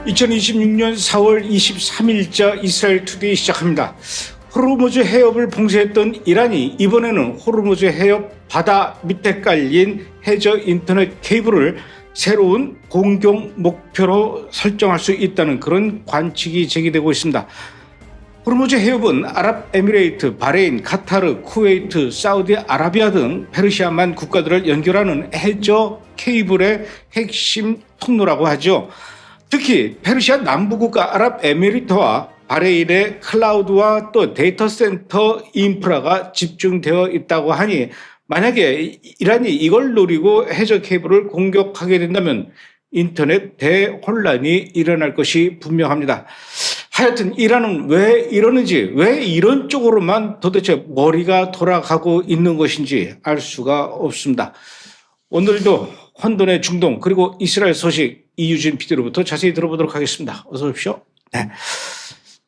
2026년 4월 23일자 이스라엘 투데이 시작합니다. 호르무즈 해협을 봉쇄했던 이란이 이번에는 호르무즈 해협 바다 밑에 깔린 해저 인터넷 케이블을 새로운 공격 목표로 설정할 수 있다는 그런 관측이 제기되고 있습니다. 호르무즈 해협은 아랍에미레이트, 바레인, 카타르, 쿠웨이트, 사우디아라비아 등 페르시아만 국가들을 연결하는 해저 케이블의 핵심 통로라고 하죠. 특히 페르시아 남부국가 아랍에미리트와 바레인의 클라우드와 또 데이터 센터 인프라가 집중되어 있다고 하니 만약에 이란이 이걸 노리고 해저 케이블을 공격하게 된다면 인터넷 대혼란이 일어날 것이 분명합니다. 하여튼 이란은 왜 이러는지, 왜 이런 쪽으로만 도대체 머리가 돌아가고 있는 것인지 알 수가 없습니다. 오늘도 혼돈의 중동 그리고 이스라엘 소식 이유진 PD로부터 자세히 들어보도록 하겠습니다. 어서 오십시오. 네.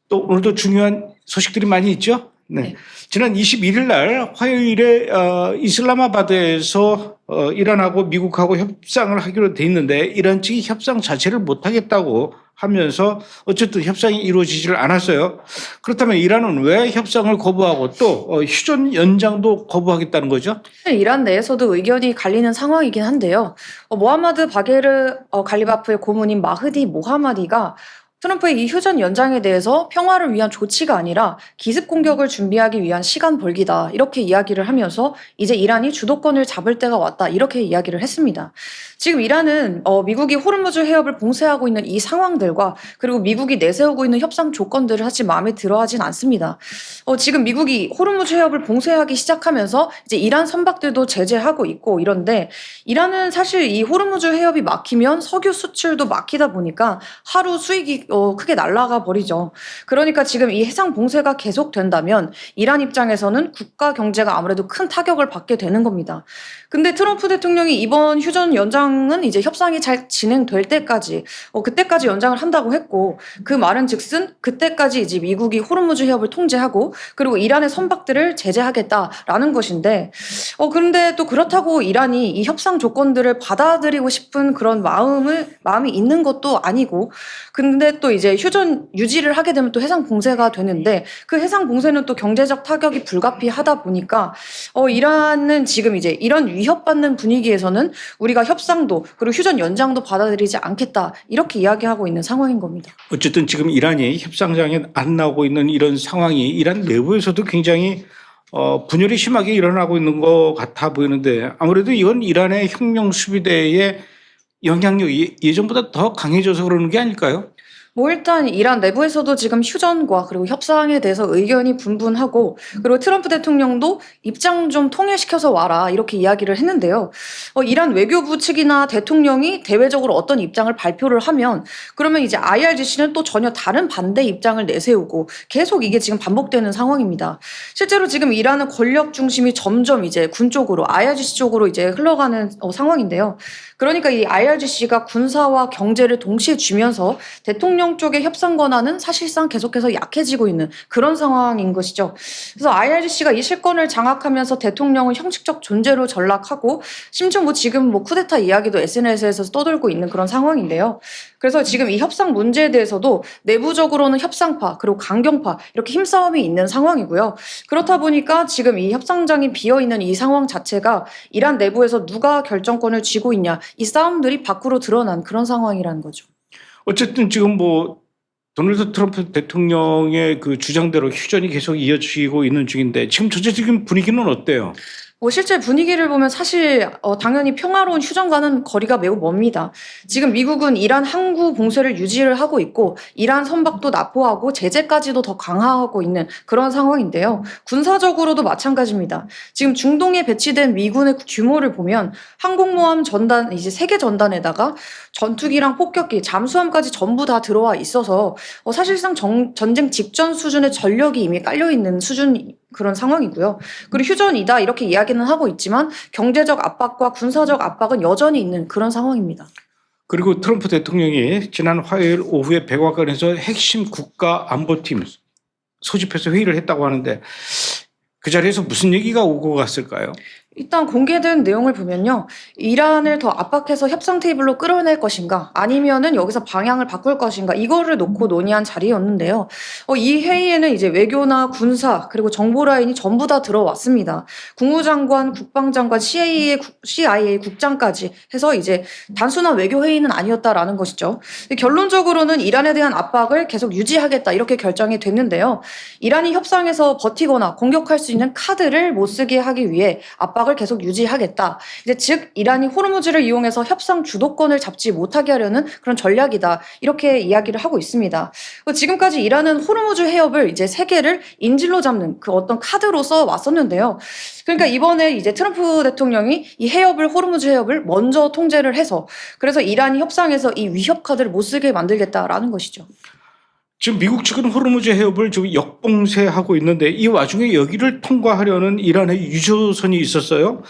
또 오늘도 중요한 소식들이 많이 있죠. 네. 지난 21일 날 화요일에 이슬라마바드에서 이란하고 미국하고 협상을 하기로 돼 있는데 이란 측이 협상 자체를 못하겠다고 하면서 어쨌든 협상이 이루어지지를 않았어요. 그렇다면 이란은 왜 협상을 거부하고 또 휴전 연장도 거부하겠다는 거죠? 이란 내에서도 의견이 갈리는 상황이긴 한데요. 모하마드 바게르 갈리바프의 고문인 마흐디 모하마디가 트럼프의 이 휴전 연장에 대해서 평화를 위한 조치가 아니라 기습 공격을 준비하기 위한 시간 벌기다 이렇게 이야기를 하면서 이제 이란이 주도권을 잡을 때가 왔다 이렇게 이야기를 했습니다. 지금 이란은 미국이 호르무즈 해협을 봉쇄하고 있는 이 상황들과 그리고 미국이 내세우고 있는 협상 조건들을 사실 마음에 들어하진 않습니다. 지금 미국이 호르무즈 해협을 봉쇄하기 시작하면서 이제 이란 선박들도 제재하고 있고 이런데 이란은 사실 이 호르무즈 해협이 막히면 석유 수출도 막히다 보니까 하루 수익이 크게 날아가 버리죠. 그러니까 지금 이 해상 봉쇄가 계속된다면 이란 입장에서는 국가 경제가 아무래도 큰 타격을 받게 되는 겁니다. 근데 트럼프 대통령이 이번 휴전 연장은 이제 협상이 잘 진행될 때까지 그때까지 연장을 한다고 했고 그 말은 즉슨 그때까지 이제 미국이 호르무즈 해협을 통제하고 그리고 이란의 선박들을 제재하겠다라는 것인데 그런데 또 그렇다고 이란이 이 협상 조건들을 받아들이고 싶은 그런 마음이 있는 것도 아니고 근데 또 이제 휴전 유지를 하게 되면 또 해상 봉쇄가 되는데 그 해상 봉쇄는 또 경제적 타격이 불가피하다 보니까 이란은 지금 이제 이런 위협받는 분위기에서는 우리가 협상도 그리고 휴전 연장도 받아들이지 않겠다 이렇게 이야기하고 있는 상황인 겁니다. 어쨌든 지금 이란이 협상장에 안 나오고 있는 이런 상황이 이란 내부에서도 굉장히 분열이 심하게 일어나고 있는 것 같아 보이는데 아무래도 이건 이란의 혁명 수비대의 영향력이 예전보다 더 강해져서 그러는 게 아닐까요? 일단 이란 내부에서도 지금 휴전과 그리고 협상에 대해서 의견이 분분하고 그리고 트럼프 대통령도 입장 좀 통일시켜서 와라 이렇게 이야기를 했는데요. 이란 외교부 측이나 대통령이 대외적으로 어떤 입장을 발표를 하면 그러면 이제 IRGC는 또 전혀 다른 반대 입장을 내세우고 계속 이게 지금 반복되는 상황입니다. 실제로 지금 이란은 권력 중심이 점점 이제 군 쪽으로 IRGC 쪽으로 이제 흘러가는 상황인데요. 그러니까 이 IRGC가 군사와 경제를 동시에 쥐면서 대통령 쪽의 협상 권한은 사실상 계속해서 약해지고 있는 그런 상황인 것이죠. 그래서 IRGC가 이 실권을 장악하면서 대통령을 형식적 존재로 전락하고 심지어 지금 쿠데타 이야기도 SNS에서 떠돌고 있는 그런 상황인데요. 그래서 지금 이 협상 문제에 대해서도 내부적으로는 협상파 그리고 강경파 이렇게 힘싸움이 있는 상황이고요. 그렇다 보니까 지금 이 협상장이 비어있는 이 상황 자체가 이란 내부에서 누가 결정권을 쥐고 있냐 이 싸움들이 밖으로 드러난 그런 상황이라는 거죠. 어쨌든 지금 도널드 트럼프 대통령의 그 주장대로 휴전이 계속 이어지고 있는 중인데 지금 전체적인 분위기는 어때요? 실제 분위기를 보면 사실 당연히 평화로운 휴전과는 거리가 매우 멉니다. 지금 미국은 이란 항구 봉쇄를 유지를 하고 있고 이란 선박도 납포하고 제재까지도 더 강화하고 있는 그런 상황인데요. 군사적으로도 마찬가지입니다. 지금 중동에 배치된 미군의 규모를 보면 항공모함 전단 이제 3개 전단에다가 전투기랑 폭격기, 잠수함까지 전부 다 들어와 있어서 사실상 전쟁 직전 수준의 전력이 이미 깔려 있는 수준 그런 상황이고요. 그리고 휴전이다 이렇게 이야기는 하고 있지만 경제적 압박과 군사적 압박은 여전히 있는 그런 상황입니다. 그리고 트럼프 대통령이 지난 화요일 오후에 백악관에서 핵심 국가 안보팀 소집해서 회의를 했다고 하는데 그 자리에서 무슨 얘기가 오고 갔을까요? 일단 공개된 내용을 보면요. 이란을 더 압박해서 협상 테이블로 끌어낼 것인가, 아니면은 여기서 방향을 바꿀 것인가, 이거를 놓고 논의한 자리였는데요. 이 회의에는 이제 외교나 군사, 그리고 정보 라인이 전부 다 들어왔습니다. 국무장관, 국방장관, CIA 국장까지 해서 이제 단순한 외교 회의는 아니었다라는 것이죠. 결론적으로는 이란에 대한 압박을 계속 유지하겠다, 이렇게 결정이 됐는데요. 이란이 협상에서 버티거나 공격할 수 있는 카드를 못 쓰게 하기 위해 압박을 계속 유지하겠다. 이제 즉 이란이 호르무즈를 이용해서 협상 주도권을 잡지 못하게 하려는 그런 전략이다. 이렇게 이야기를 하고 있습니다. 지금까지 이란은 호르무즈 해협을 이제 세계를 인질로 잡는 그 어떤 카드로서 왔었는데요. 그러니까 이번에 이제 트럼프 대통령이 이 호르무즈 해협을 먼저 통제를 해서 그래서 이란이 협상에서 이 위협 카드를 못 쓰게 만들겠다라는 것이죠. 지금 미국 측은 호르무즈 해협을 지금 역봉쇄하고 있는데 이 와중에 여기를 통과하려는 이란의 유조선이 있었어요.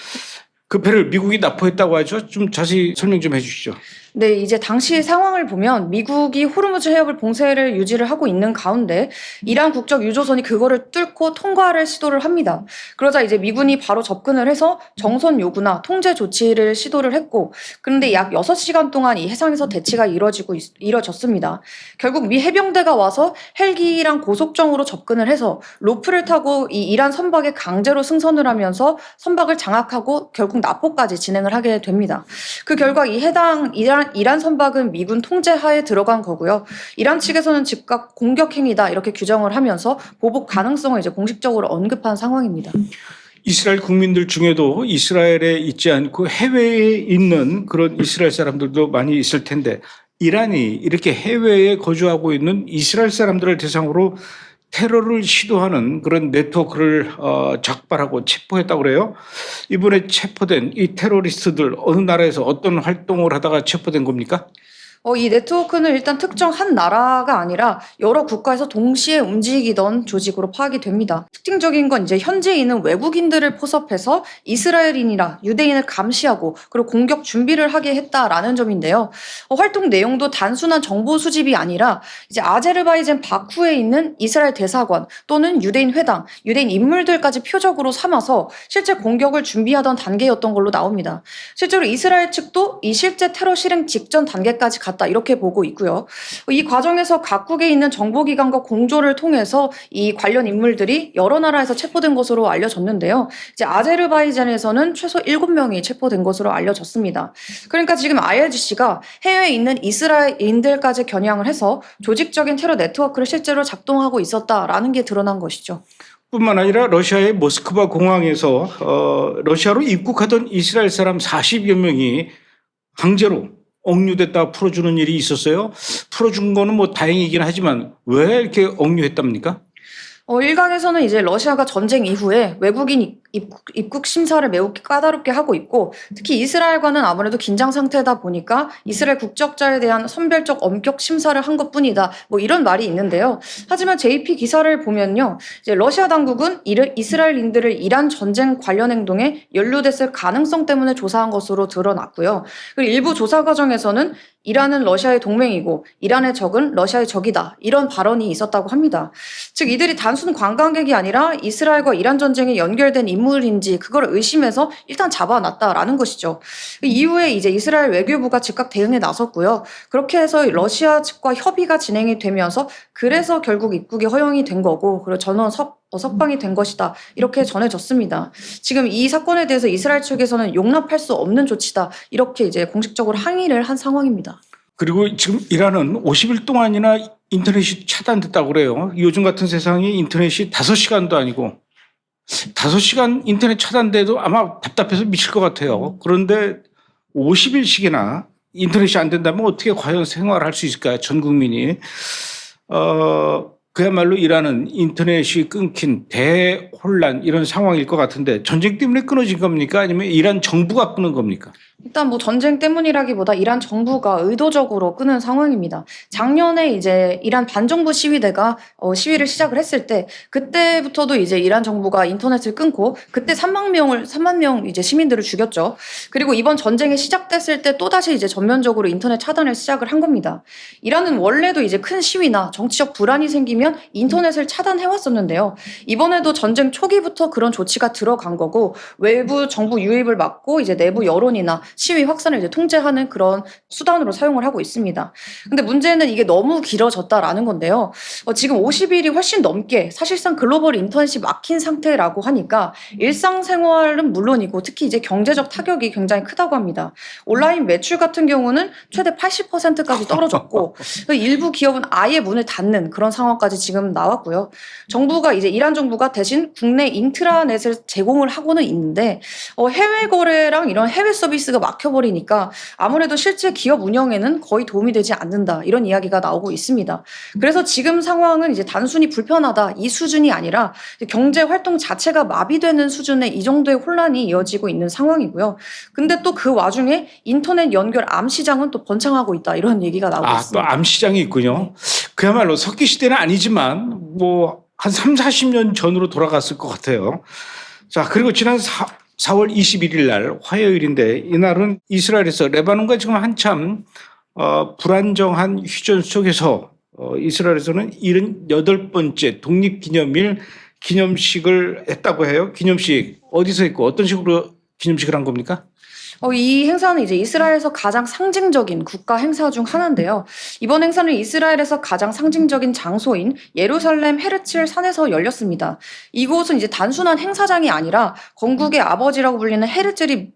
그 배를 미국이 납포했다고 하죠. 좀 자세히 설명 좀 해주시죠. 네, 이제 당시 상황을 보면 미국이 호르무즈 해협을 봉쇄를 유지를 하고 있는 가운데 이란 국적 유조선이 그거를 뚫고 통과를 시도를 합니다. 그러자 이제 미군이 바로 접근을 해서 정선 요구나 통제 조치를 시도를 했고, 그런데 약 6시간 동안 이 해상에서 대치가 이뤄졌습니다. 결국 미 해병대가 와서 헬기랑 고속정으로 접근을 해서 로프를 타고 이 이란 선박에 강제로 승선을 하면서 선박을 장악하고 결국 납포까지 진행을 하게 됩니다. 그 결과 이 해당 이란 선박은 미군 통제하에 들어간 거고요. 이란 측에서는 즉각 공격 행위다 이렇게 규정을 하면서 보복 가능성을 이제 공식적으로 언급한 상황입니다. 이스라엘 국민들 중에도 이스라엘에 있지 않고 해외에 있는 그런 이스라엘 사람들도 많이 있을 텐데 이란이 이렇게 해외에 거주하고 있는 이스라엘 사람들을 대상으로 테러를 시도하는 그런 네트워크를 적발하고 체포했다고 그래요. 이번에 체포된 이 테러리스트들 어느 나라에서 어떤 활동을 하다가 체포된 겁니까? 이 네트워크는 일단 특정 한 나라가 아니라 여러 국가에서 동시에 움직이던 조직으로 파악이 됩니다. 특징적인 건 이제 현재 있는 외국인들을 포섭해서 이스라엘인이나 유대인을 감시하고 그리고 공격 준비를 하게 했다라는 점인데요. 활동 내용도 단순한 정보 수집이 아니라 이제 아제르바이잔 바쿠에 있는 이스라엘 대사관 또는 유대인 회당, 유대인 인물들까지 표적으로 삼아서 실제 공격을 준비하던 단계였던 걸로 나옵니다. 실제로 이스라엘 측도 이 실제 테러 실행 직전 단계까지 갔다 이렇게 보고 있고요. 이 과정에서 각국에 있는 정보기관과 공조를 통해서 이 관련 인물들이 여러 나라에서 체포된 것으로 알려졌는데요. 이제 아제르바이잔에서는 최소 7명이 체포된 것으로 알려졌습니다. 그러니까 지금 IRGC가 해외에 있는 이스라엘인들까지 겨냥을 해서 조직적인 테러 네트워크를 실제로 작동하고 있었다라는 게 드러난 것이죠. 뿐만 아니라 러시아의 모스크바 공항에서 러시아로 입국하던 이스라엘 사람 40여 명이 강제로 억류됐다 풀어주는 일이 있었어요. 풀어준 거는 뭐 다행이긴 하지만 왜 이렇게 억류했답니까? 일각에서는 이제 러시아가 전쟁 이후에 외국인 입국 심사를 매우 까다롭게 하고 있고 특히 이스라엘과는 아무래도 긴장 상태다 보니까 이스라엘 국적자에 대한 선별적 엄격 심사를 한 것뿐이다. 뭐 이런 말이 있는데요. 하지만 JP 기사를 보면요. 이제 러시아 당국은 이스라엘인들을 이란 전쟁 관련 행동에 연루됐을 가능성 때문에 조사한 것으로 드러났고요. 그리고 일부 조사 과정에서는 이란은 러시아의 동맹이고 이란의 적은 러시아의 적이다. 이런 발언이 있었다고 합니다. 즉 이들이 단순 관광객이 아니라 이스라엘과 이란 전쟁에 연결된 인물인지 그걸 의심해서 일단 잡아놨다라는 것이죠. 이후에 이제 이스라엘 외교부가 즉각 대응에 나섰고요. 그렇게 해서 러시아 측과 협의가 진행이 되면서 그래서 결국 입국이 허용이 된 거고 그리고 전원 석방이 된 것이다. 이렇게 전해졌습니다. 지금 이 사건에 대해서 이스라엘 측에서는 용납할 수 없는 조치다. 이렇게 이제 공식적으로 항의를 한 상황입니다. 그리고 지금 이란은 50일 동안이나 인터넷이 차단됐다고 그래요. 요즘 같은 세상에 인터넷이 5시간도 아니고 5시간 인터넷 차단돼도 아마 답답해서 미칠 것 같아요. 그런데 50일씩이나 인터넷이 안 된다면 어떻게 과연 생활할 수 있을까요? 전 국민이. 그야말로 이란은 인터넷이 끊긴 대혼란 이런 상황일 것 같은데 전쟁 때문에 끊어진 겁니까? 아니면 이란 정부가 끊은 겁니까? 일단 뭐 전쟁 때문이라기보다 이란 정부가 의도적으로 끄는 상황입니다. 작년에 이제 이란 반정부 시위대가 시위를 시작을 했을 때 그때부터도 이제 이란 정부가 인터넷을 끊고 그때 3만 명 이제 시민들을 죽였죠. 그리고 이번 전쟁이 시작됐을 때 또다시 이제 전면적으로 인터넷 차단을 시작을 한 겁니다. 이란은 원래도 이제 큰 시위나 정치적 불안이 생기면 인터넷을 차단해 왔었는데요. 이번에도 전쟁 초기부터 그런 조치가 들어간 거고 외부 정부 유입을 막고 이제 내부 여론이나 시위 확산을 이제 통제하는 그런 수단으로 사용을 하고 있습니다. 근데 문제는 이게 너무 길어졌다라는 건데요. 지금 50일이 훨씬 넘게 사실상 글로벌 인터넷이 막힌 상태라고 하니까 일상생활은 물론이고 특히 이제 경제적 타격이 굉장히 크다고 합니다. 온라인 매출 같은 경우는 최대 80%까지 떨어졌고 일부 기업은 아예 문을 닫는 그런 상황까지 지금 나왔고요. 정부가 이제 이란 정부가 대신 국내 인트라넷을 제공을 하고는 있는데 해외 거래랑 이런 해외 서비스가 막혀버리니까 아무래도 실제 기업 운영에는 거의 도움이 되지 않는다 이런 이야기가 나오고 있습니다. 그래서 지금 상황은 이제 단순히 불편하다 이 수준이 아니라 경제 활동 자체가 마비되는 수준의 이 정도의 혼란이 이어지고 있는 상황이고요. 근데 또 그 와중에 인터넷 연결 암 시장은 또 번창하고 있다 이런 얘기가 나오고 또 있습니다. 암 시장이 있군요. 그야말로 석기 시대는 아니지만 뭐 한 3, 40년 전으로 돌아갔을 것 같아요. 자, 그리고 지난 4월 21일 날 화요일인데 이날은 이스라엘에서 레바논과 지금 한참 불안정한 휴전 속에서 이스라엘에서는 78번째 독립기념일 기념식을 했다고 해요. 기념식 어디서 했고 어떤 식으로 기념식을 한 겁니까? 이 행사는 이제 이스라엘에서 가장 상징적인 국가 행사 중 하나인데요. 이번 행사는 이스라엘에서 가장 상징적인 장소인 예루살렘 헤르칠 산에서 열렸습니다. 이곳은 이제 단순한 행사장이 아니라 건국의 아버지라고 불리는 헤르칠이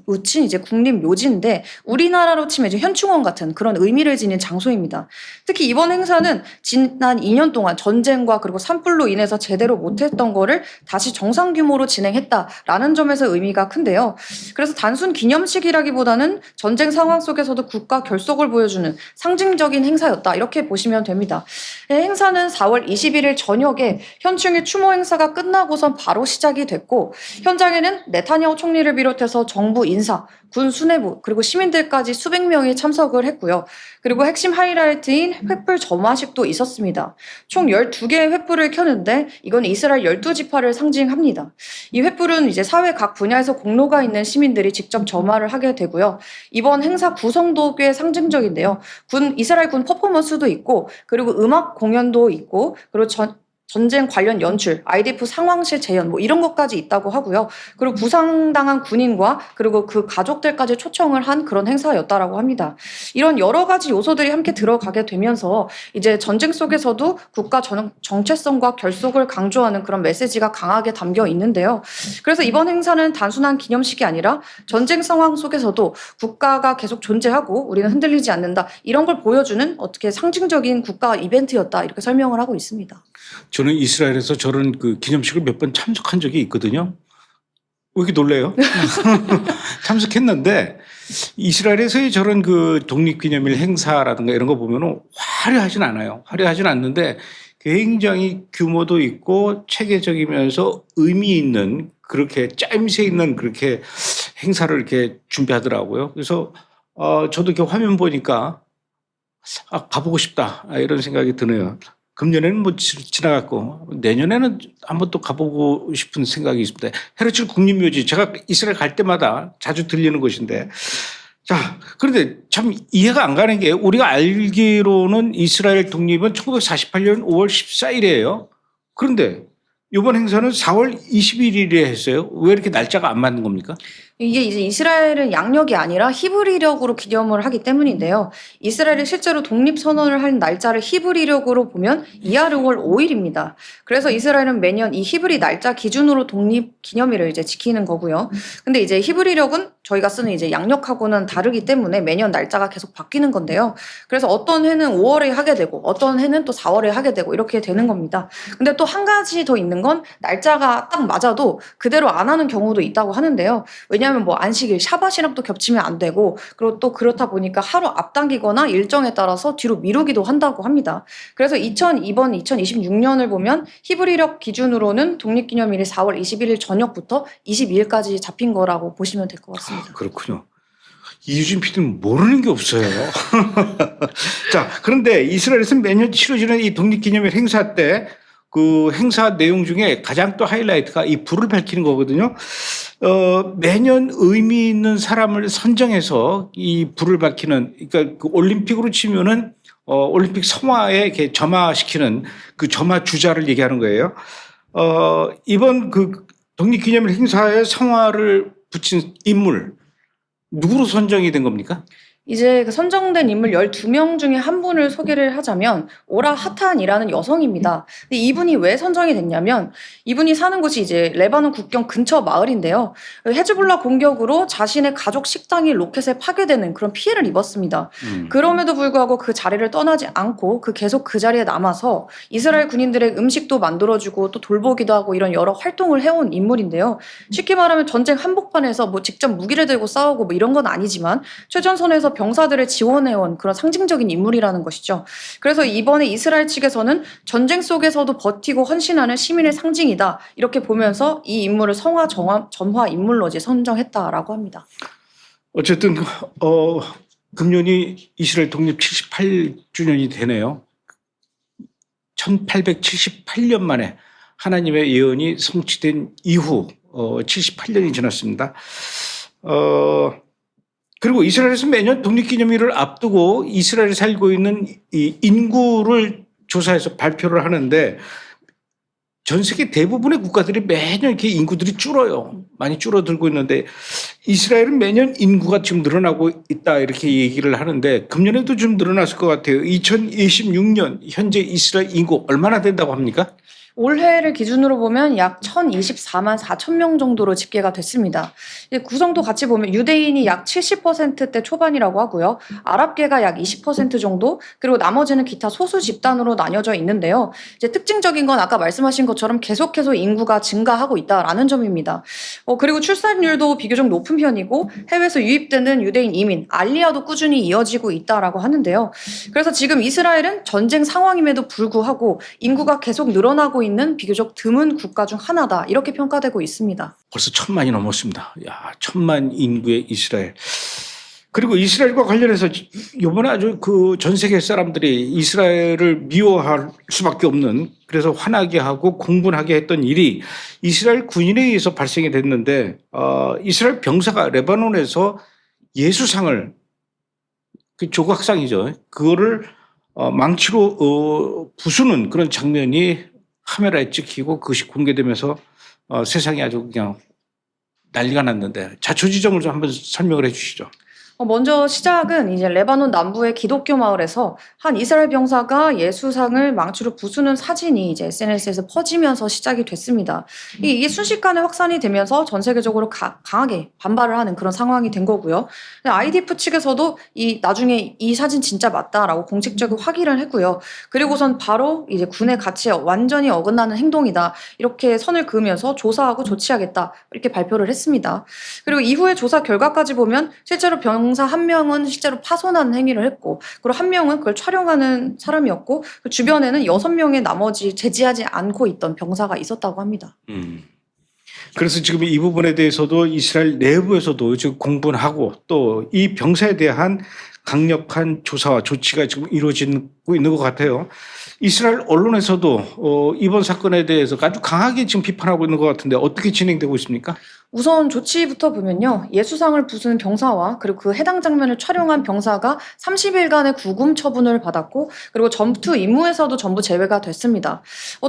묻힌 이제 국립 묘지인데 우리나라로 치면 이제 현충원 같은 그런 의미를 지닌 장소입니다. 특히 이번 행사는 지난 2년 동안 전쟁과 그리고 산불로 인해서 제대로 못했던 거를 다시 정상 규모로 진행했다라는 점에서 의미가 큰데요. 그래서 단순 기념식이라기보다는 전쟁 상황 속에서도 국가 결속을 보여주는 상징적인 행사였다 이렇게 보시면 됩니다. 행사는 4월 21일 저녁에 현충일 추모 행사가 끝나고선 바로 시작이 됐고 현장에는 네타냐후 총리를 비롯해서 정부 인사, 군 수뇌부 그리고 시민들까지 수백 명이 참석을 했고요. 그리고 핵심 하이라이트인 횃불 점화식도 있었습니다. 총 12개의 횃불을 켰는데 이건 이스라엘 12지파를 상징합니다. 이 횃불은 이제 사회 각 분야에서 공로가 있는 시민들이 직접 점화를 하게 되고요. 이번 행사 구성도 꽤 상징적인데요. 이스라엘 군 퍼포먼스도 있고 그리고 음악 공연도 있고 그리고 전쟁 관련 연출, IDF 상황실 재현 뭐 이런 것까지 있다고 하고요. 그리고 부상당한 군인과 그리고 그 가족들까지 초청을 한 그런 행사였다라고 합니다. 이런 여러 가지 요소들이 함께 들어가게 되면서 이제 전쟁 속에서도 국가 정체성과 결속을 강조하는 그런 메시지가 강하게 담겨 있는데요. 그래서 이번 행사는 단순한 기념식이 아니라 전쟁 상황 속에서도 국가가 계속 존재하고 우리는 흔들리지 않는다 이런 걸 보여주는 어떻게 상징적인 국가 이벤트였다 이렇게 설명을 하고 있습니다. 저는 이스라엘에서 저런 그 기념식을 몇 번 참석한 적이 있거든요. 왜 이렇게 놀래요? 참석했는데 이스라엘에서의 저런 그 독립기념일 행사라든가 이런 거 보면은 화려하진 않아요. 화려하진 않는데 굉장히 규모도 있고 체계적이면서 의미 있는 그렇게 짜임새 있는 그렇게 행사를 이렇게 준비하더라고요. 그래서 저도 이렇게 화면 보니까 가보고 싶다 이런 생각이 드네요. 금년에는 뭐 지나갔고 내년에는 한번 또 가보고 싶은 생각이 있습니다. 헤르칠 국립묘지 제가 이스라엘 갈 때마다 자주 들리는 곳인데 자 그런데 참 이해가 안 가는 게 우리가 알기로는 이스라엘 독립은 1948년 5월 14일이에요. 그런데 이번 행사는 4월 21일에 했어요. 왜 이렇게 날짜가 안 맞는 겁니까? 이게 이제 이스라엘은 양력이 아니라 히브리력으로 기념을 하기 때문인데요. 이스라엘이 실제로 독립선언을 한 날짜를 히브리력으로 보면 이하 6월 5일입니다. 그래서 이스라엘은 매년 이 히브리 날짜 기준으로 독립기념일을 이제 지키는 거고요. 근데 이제 히브리력은 저희가 쓰는 이제 양력하고는 다르기 때문에 매년 날짜가 계속 바뀌는 건데요. 그래서 어떤 해는 5월에 하게 되고 어떤 해는 또 4월에 하게 되고 이렇게 되는 겁니다. 근데 또 한 가지 더 있는 건 날짜가 딱 맞아도 그대로 안 하는 경우도 있다고 하는데요. 왜냐하면 뭐 안식일, 샤밧이랑 또 겹치면 안 되고 그리고 또 그렇다 보니까 하루 앞당기거나 일정에 따라서 뒤로 미루기도 한다고 합니다. 그래서 이번 2026년을 보면 히브리력 기준으로는 독립기념일이 4월 21일 저녁부터 22일까지 잡힌 거라고 보시면 될 것 같습니다. 그렇군요. 이유진 PD는 모르는 게 없어요. 자, 그런데 이스라엘에서 매년 치러지는 이 독립기념일 행사 때 그 행사 내용 중에 가장 또 하이라이트가 이 불을 밝히는 거거든요. 매년 의미 있는 사람을 선정해서 이 불을 밝히는, 그러니까 그 올림픽으로 치면은 올림픽 성화에 이렇게 점화시키는 그 점화 주자를 얘기하는 거예요. 이번 그 독립기념일 행사에 성화를 붙인 인물, 누구로 선정이 된 겁니까? 이제 그 선정된 인물 12명 중에 한 분을 소개를 하자면 오라 하탄이라는 여성입니다. 근데 이분이 왜 선정이 됐냐면 이분이 사는 곳이 이제 레바논 국경 근처 마을인데요. 헤즈볼라 공격으로 자신의 가족 식당이 로켓에 파괴되는 그런 피해를 입었습니다. 그럼에도 불구하고 그 자리를 떠나지 않고 계속 그 자리에 남아서 이스라엘 군인들의 음식도 만들어주고 또 돌보기도 하고 이런 여러 활동을 해온 인물인데요. 쉽게 말하면 전쟁 한복판에서 뭐 직접 무기를 들고 싸우고 뭐 이런 건 아니지만 최전선에서 병사들을 지원해온 그런 상징적인 인물이라는 것이죠. 그래서 이번에 이스라엘 측에서는 전쟁 속에서도 버티고 헌신하는 시민의 상징이다. 이렇게 보면서 이 인물을 성화 점화 인물로 이제 선정했다라고 합니다. 어쨌든 금년이 이스라엘 독립 78주년이 되네요. 1878년 만에 하나님의 예언이 성취된 이후 78년이 지났습니다. 그리고 이스라엘에서 매년 독립기념일을 앞두고 이스라엘에 살고 있는 이 인구를 조사해서 발표를 하는데 전 세계 대부분의 국가들이 매년 이렇게 인구들이 줄어요. 많이 줄어들고 있는데 이스라엘은 매년 인구가 지금 늘어나고 있다 이렇게 얘기를 하는데 금년에도 좀 늘어났을 것 같아요. 2026년 현재 이스라엘 인구 얼마나 된다고 합니까? 올해를 기준으로 보면 약 1,024만 4천 명 정도로 집계가 됐습니다. 구성도 같이 보면 유대인이 약 70%대 초반이라고 하고요. 아랍계가 약 20% 정도, 그리고 나머지는 기타 소수 집단으로 나뉘어져 있는데요. 이제 특징적인 건 아까 말씀하신 것처럼 계속해서 인구가 증가하고 있다라는 점입니다. 그리고 출산율도 비교적 높은 편이고 해외에서 유입되는 유대인 이민, 알리아도 꾸준히 이어지고 있다라고 하는데요. 그래서 지금 이스라엘은 전쟁 상황임에도 불구하고 인구가 계속 늘어나고 있는 비교적 드문 국가 중 하나다 이렇게 평가되고 있습니다. 벌써 1,000만이 넘었습니다. 야, 1,000만 인구의 이스라엘. 그리고 이스라엘과 관련해서 이번에 아주 그 전 세계 사람들이 이스라엘을 미워할 수밖에 없는, 그래서 화나게 하고 공분하게 했던 일이 이스라엘 군인에 의해서 발생이 됐는데 이스라엘 병사가 레바논에서 예수상을, 그 조각상이죠, 그거를 망치로 부수는 그런 장면이 카메라에 찍히고 그것이 공개되면서 세상이 아주 그냥 난리가 났는데 자초지종을 좀 한번 설명을 해 주시죠. 먼저 시작은 이제 레바논 남부의 기독교 마을에서 한 이스라엘 병사가 예수상을 망치로 부수는 사진이 이제 SNS에서 퍼지면서 시작이 됐습니다. 이게 순식간에 확산이 되면서 전 세계적으로 강하게 반발을 하는 그런 상황이 된 거고요. IDF 측에서도 나중에 이 사진 진짜 맞다라고 공식적으로 확인을 했고요. 그리고선 바로 이제 군의 가치에 완전히 어긋나는 행동이다 이렇게 선을 그으면서 조사하고 조치하겠다 이렇게 발표를 했습니다. 그리고 이후에 조사 결과까지 보면 실제로 병사 한 명은 실제로 파손하는 행위를 했고, 그리고 한 명은 그걸 촬영하는 사람이었고, 그 주변에는 6명의 나머지 제지하지 않고 있던 병사가 있었다고 합니다. 그래서 지금 이 부분에 대해서도 이스라엘 내부에서도 지금 공분하고 또 이 병사에 대한 강력한 조사와 조치가 지금 이루어지고 있는 것 같아요. 이스라엘 언론에서도 이번 사건에 대해서 아주 강하게 지금 비판하고 있는 것 같은데 어떻게 진행되고 있습니까? 우선 조치부터 보면요. 예수상을 부수는 병사와 그리고 그 해당 장면을 촬영한 병사가 30일간의 구금 처분을 받았고, 그리고 전투 임무에서도 전부 제외가 됐습니다.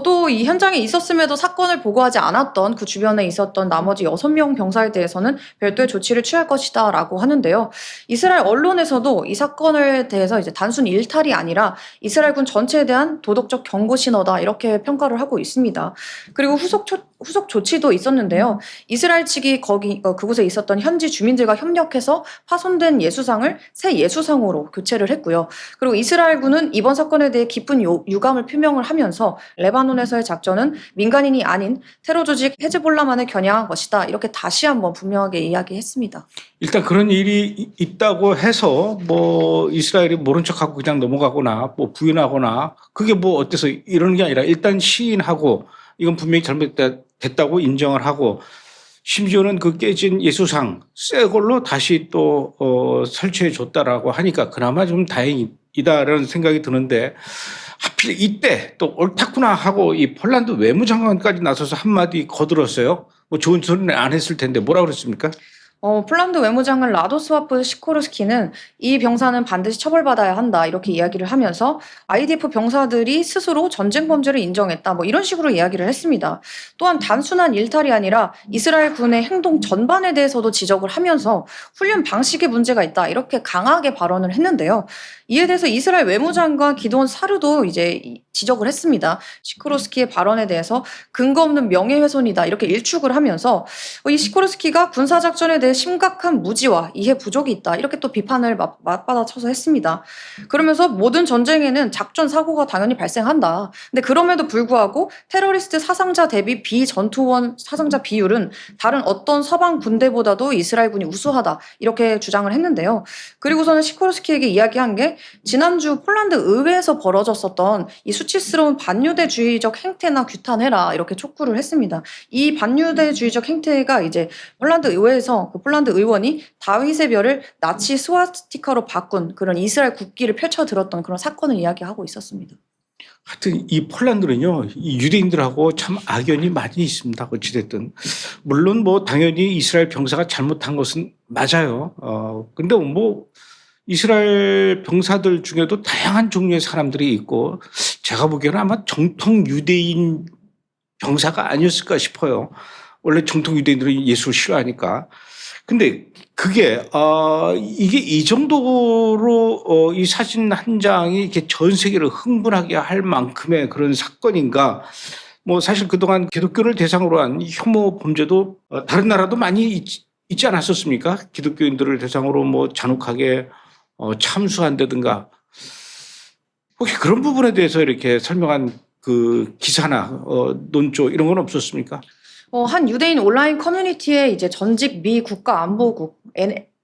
또 이 현장에 있었음에도 사건을 보고하지 않았던 그 주변에 있었던 나머지 6명 병사에 대해서는 별도의 조치를 취할 것이다 라고 하는데요. 이스라엘 언론에서도 이 사건에 대해서 이제 단순 일탈이 아니라 이스라엘군 전체에 대한 도덕적 경고 신호다 이렇게 평가를 하고 있습니다. 그리고 후속 조치도 있었는데요. 이스라엘 측이 그곳에 있었던 현지 주민들과 협력해서 파손된 예수상을 새 예수상으로 교체를 했고요. 그리고 이스라엘군은 이번 사건에 대해 깊은 유감을 표명을 하면서 레바논에서의 작전은 민간인이 아닌 테러 조직 헤즈볼라만을 겨냥한 것이다. 이렇게 다시 한번 분명하게 이야기했습니다. 일단 그런 일이 있다고 해서 뭐 이스라엘이 모른 척하고 그냥 넘어가거나 뭐 부인하거나 그게 뭐 어때서 이러는 게 아니라 일단 시인하고 이건 분명히 잘못됐다고 인정을 하고 심지어는 그 깨진 예수상 새 걸로 다시 또 설치해 줬다라고 하니까 그나마 좀 다행이다라는 생각이 드는데 하필 이때 또 옳다구나 하고 이 폴란드 외무장관까지 나서서 한마디 거들었어요. 뭐 좋은 소리는 안 했을 텐데 뭐라 그랬습니까? 폴란드 외무장관 라도스와프 시코르스키는 이 병사는 반드시 처벌받아야 한다 이렇게 이야기를 하면서 IDF 병사들이 스스로 전쟁 범죄를 인정했다 뭐 이런 식으로 이야기를 했습니다. 또한 단순한 일탈이 아니라 이스라엘 군의 행동 전반에 대해서도 지적을 하면서 훈련 방식에 문제가 있다 이렇게 강하게 발언을 했는데요. 이에 대해서 이스라엘 외무장관 기드온 사르도 이제 지적을 했습니다. 시코르스키의 발언에 대해서 근거 없는 명예훼손이다 이렇게 일축을 하면서 이 시코르스키가 군사작전에 대해 심각한 무지와 이해 부족이 있다 이렇게 또 비판을 맞받아쳐서 했습니다. 그러면서 모든 전쟁에는 작전 사고가 당연히 발생한다. 근데 그럼에도 불구하고 테러리스트 사상자 대비 비전투원 사상자 비율은 다른 어떤 서방 군대보다도 이스라엘군이 우수하다 이렇게 주장을 했는데요. 그리고서는 시코르스키에게 이야기한 게 지난주 폴란드 의회에서 벌어졌었던 이 수치스러운 반유대주의적 행태나 규탄해라 이렇게 촉구를 했습니다. 이 반유대주의적 행태가 이제 폴란드 의회에서 그 폴란드 의원이 다윗의 별을 나치 스와스티카로 바꾼 그런 이스라엘 국기를 펼쳐들었던 그런 사건을 이야기하고 있었습니다. 하여튼 이 폴란드는요, 이 유대인들하고 참 악연이 많이 있습니다. 어찌됐든. 물론 뭐 당연히 이스라엘 병사가 잘못한 것은 맞아요. 근데 뭐 이스라엘 병사들 중에도 다양한 종류의 사람들이 있고 제가 보기에는 아마 정통 유대인 병사가 아니었을까 싶어요. 원래 정통 유대인들은 예수를 싫어하니까. 근데 그게 이게 이 정도로 이 사진 한 장이 이렇게 전 세계를 흥분하게 할 만큼의 그런 사건인가? 뭐 사실 그동안 기독교를 대상으로 한 혐오 범죄도 다른 나라도 많이 있지 않았었습니까? 기독교인들을 대상으로 뭐 잔혹하게 참수한다든가. 혹시 그런 부분에 대해서 이렇게 설명한 그 기사나 논조 이런 건 없었습니까? 한 유대인 온라인 커뮤니티에 이제 전직 미 국가안보국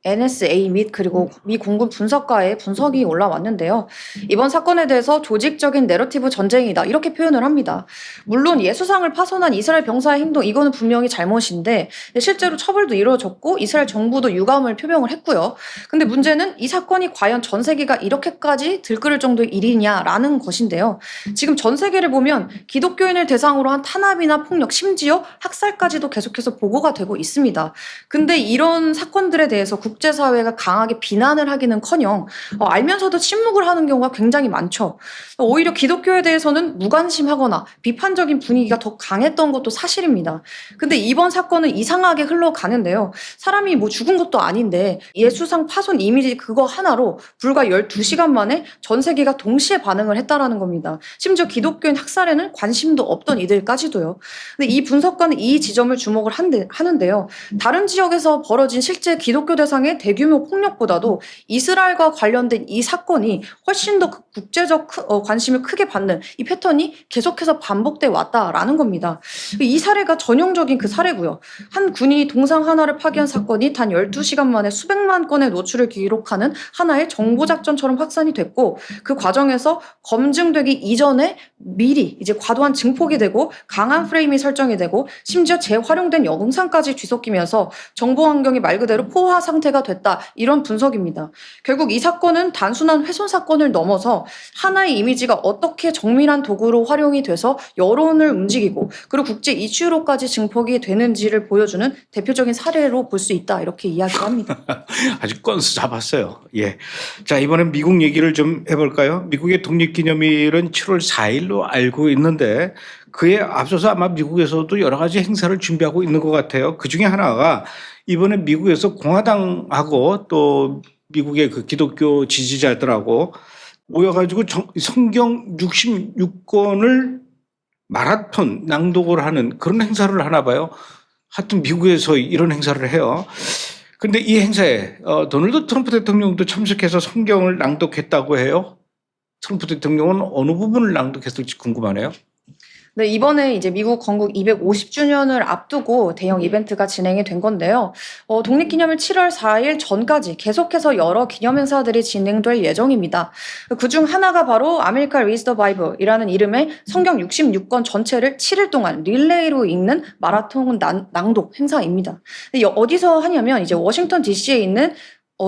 NSA 및 그리고 미 공군 분석가의 분석이 올라왔는데요. 이번 사건에 대해서 조직적인 내러티브 전쟁이다 이렇게 표현을 합니다. 물론 예수상을 파손한 이스라엘 병사의 행동 이거는 분명히 잘못인데 실제로 처벌도 이루어졌고 이스라엘 정부도 유감을 표명을 했고요. 근데 문제는 이 사건이 과연 전 세계가 이렇게까지 들끓을 정도의 일이냐라는 것인데요. 지금 전 세계를 보면 기독교인을 대상으로 한 탄압이나 폭력 심지어 학살까지도 계속해서 보고가 되고 있습니다. 근데 이런 사건들에 대해서 국제사회가 강하게 비난을 하기는커녕 알면서도 침묵을 하는 경우가 굉장히 많죠. 오히려 기독교에 대해서는 무관심하거나 비판적인 분위기가 더 강했던 것도 사실입니다. 근데 이번 사건은 이상하게 흘러가는데요. 사람이 뭐 죽은 것도 아닌데 예수상 파손 이미지 그거 하나로 불과 12시간 만에 전 세계가 동시에 반응을 했다라는 겁니다. 심지어 기독교인 학살에는 관심도 없던 이들까지도요. 근데 이 분석가는 이 지점을 주목을 하는데요. 다른 지역에서 벌어진 실제 기독교 대상의 대규모 폭력보다도 이스라엘과 관련된 이 사건이 훨씬 더 국제적 관심을 크게 받는 이 패턴이 계속해서 반복돼 왔다라는 겁니다. 이 사례가 전형적인 그 사례고요. 한 군이 동상 하나를 파기한 사건이 단 12시간 만에 수백만 건의 노출을 기록하는 하나의 정보작전처럼 확산이 됐고 그 과정에서 검증되기 이전에 미리 이제 과도한 증폭이 되고 강한 프레임이 설정이 되고 심지어 재활용된 영상까지 뒤섞이면서 정보 환경이 말 그대로 포화 상태가 됐다. 이런 분석입니다. 결국 이 사건은 단순한 훼손 사건을 넘어서 하나의 이미지가 어떻게 정밀한 도구로 활용이 돼서 여론을 움직이고 그리고 국제 이슈로까지 증폭이 되는지를 보여주는 대표적인 사례로 볼 수 있다. 이렇게 이야기합니다. 아주 건수 잡았어요. 예. 자, 이번엔 미국 얘기를 좀 해볼까요? 미국의 독립기념일은 7월 4일로 알고 있는데 그에 앞서서 아마 미국에서도 여러 가지 행사를 준비하고 있는 것 같아요. 그 중에 하나가 이번에 미국에서 공화당하고 또 미국의 그 기독교 지지자들하고 모여가지고 성경 66권을 마라톤 낭독을 하는 그런 행사를 하나 봐요. 하여튼 미국에서 이런 행사를 해요. 근데 이 행사에 도널드 트럼프 대통령도 참석해서 성경을 낭독했다고 해요. 트럼프 대통령은 어느 부분을 낭독했을지 궁금하네요. 네, 이번에 이제 미국 건국 250주년을 앞두고 대형 이벤트가 진행이 된 건데요. 독립기념일 7월 4일 전까지 계속해서 여러 기념 행사들이 진행될 예정입니다. 그중 하나가 바로 아메리카 리드 더 바이블이라는 이름의 성경 66권 전체를 7일 동안 릴레이로 읽는 마라톤 낭독 행사입니다. 근데 어디서 하냐면 이제 워싱턴 DC에 있는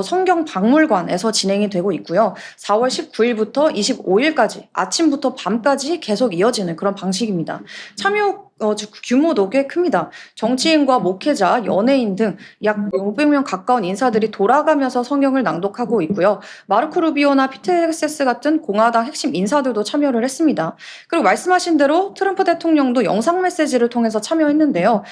성경 박물관에서 진행이 되고 있고요. 4월 19일부터 25일까지 아침부터 밤까지 계속 이어지는 그런 방식입니다. 참여 규모도 꽤 큽니다. 정치인과 목회자, 연예인 등 약 500명 가까운 인사들이 돌아가면서 성경을 낭독하고 있고요. 마르코 루비오나 피터 헥세스 같은 공화당 핵심 인사들도 참여를 했습니다. 그리고 말씀하신 대로 트럼프 대통령도 영상 메시지를 통해서 참여했는데요.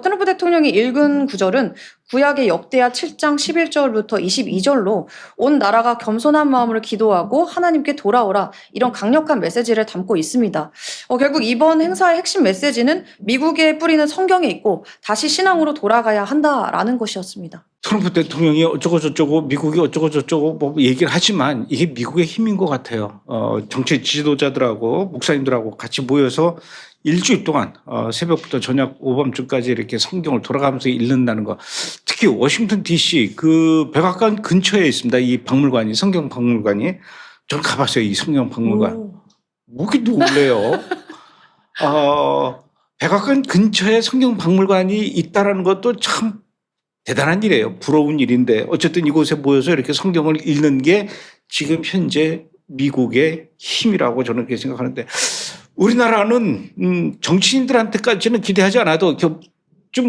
트럼프 대통령이 읽은 구절은 구약의 역대하 7장 11절부터 22절로 온 나라가 겸손한 마음으로 기도하고 하나님께 돌아오라 이런 강력한 메시지를 담고 있습니다. 결국 이번 행사의 핵심 메시지는 미국에 뿌리는 성경에 있고 다시 신앙으로 돌아가야 한다라는 것이었습니다. 트럼프 대통령이 어쩌고 저쩌고 미국이 어쩌고 저쩌고 뭐 얘기를 하지만 이게 미국의 힘인 것 같아요. 정치 지도자들하고 목사님들하고 같이 모여서 일주일 동안 새벽부터 저녁 오밤중까지 이렇게 성경을 돌아가면서 읽는다는 거. 특히 워싱턴 DC 그 백악관 근처에 있습니다. 이 박물관이 성경 박물관이. 저는 가봤어요. 이 성경 박물관. 목이 놀래요. 백악관 근처에 성경 박물관이 있다라는 것도 참 대단한 일이에요. 부러운 일인데 어쨌든 이곳에 모여서 이렇게 성경을 읽는 게 지금 현재 미국의 힘이라고 저는 그렇게 생각하는데 우리나라는 정치인들한테까지는 기대하지 않아도 좀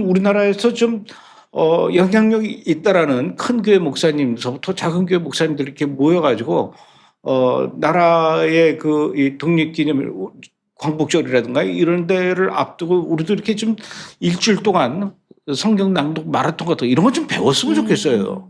우리나라에서 좀 영향력이 있다라는 큰 교회 목사님서부터 작은 교회 목사님들 이렇게 모여가지고 나라의 이 독립기념일 광복절이라든가 이런 데를 앞두고 우리도 이렇게 좀 일주일 동안 성경 낭독 마라톤 같은 거 이런 거 좀 배웠으면 좋겠어요.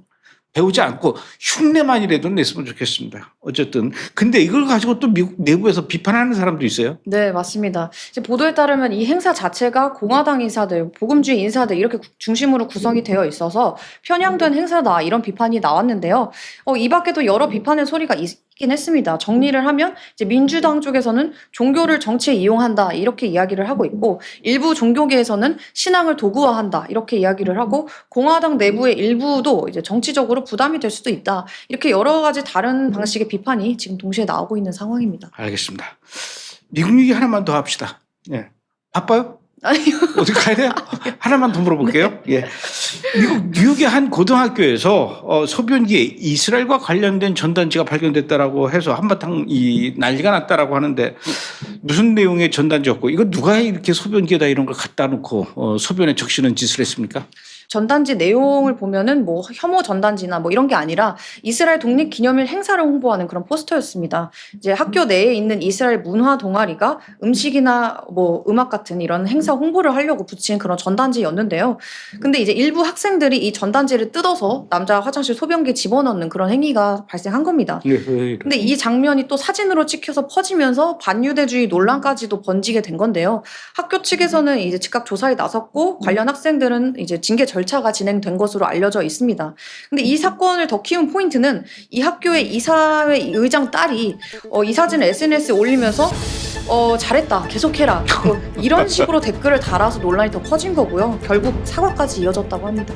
배우지 않고 흉내만이라도 냈으면 좋겠습니다. 어쨌든 근데 이걸 가지고 또 미국 내부에서 비판하는 사람도 있어요. 네, 맞습니다. 이제 보도에 따르면 이 행사 자체가 공화당 인사들, 복음주의 인사들 이렇게 중심으로 구성이 되어 있어서 편향된 행사다 이런 비판이 나왔는데요. 이 밖에도 여러 비판의 소리가 있긴 했습니다. 정리를 하면 이제 민주당 쪽에서는 종교를 정치에 이용한다 이렇게 이야기를 하고 있고 일부 종교계에서는 신앙을 도구화한다 이렇게 이야기를 하고 공화당 내부의 일부도 이제 정치적으로 부담이 될 수도 있다 이렇게 여러 가지 다른 방식의 비판이 지금 동시에 나오고 있는 상황입니다. 알겠습니다. 미국 얘기 하나만 더 합시다. 예. 바빠요? 아니요. 어떻게 가야 돼요? 하나만 더 물어볼게요. 예. 미국 뉴욕의 한 고등학교에서 소변기에 이스라엘과 관련된 전단지가 발견됐다라고 해서 한바탕 난리가 났다라고 하는데 무슨 내용의 전단지였고 이거 누가 이렇게 소변기에다 이런 걸 갖다 놓고 소변에 적시는 짓을 했습니까? 전단지 내용을 보면은 뭐 혐오 전단지나 뭐 이런 게 아니라 이스라엘 독립기념일 행사를 홍보하는 그런 포스터였습니다. 이제 학교 내에 있는 이스라엘 문화 동아리가 음식이나 뭐 음악 같은 이런 행사 홍보를 하려고 붙인 그런 전단지였는데요. 근데 이제 일부 학생들이 이 전단지를 뜯어서 남자 화장실 소변기에 집어넣는 그런 행위가 발생한 겁니다. 근데 이 장면이 또 사진으로 찍혀서 퍼지면서 반유대주의 논란까지도 번지게 된 건데요. 학교 측에서는 이제 즉각 조사에 나섰고 관련 학생들은 이제 징계 절차가 진행된 것으로 알려져 있습니다. 근데 이 사건을 더 키운 포인트는 이 학교의 이사회 의장 딸이 이 사진을 SNS에 올리면서 잘했다 계속해라 이런 식으로 댓글을 달아서 논란이 더 커진 거고요. 결국 사과까지 이어졌다고 합니다.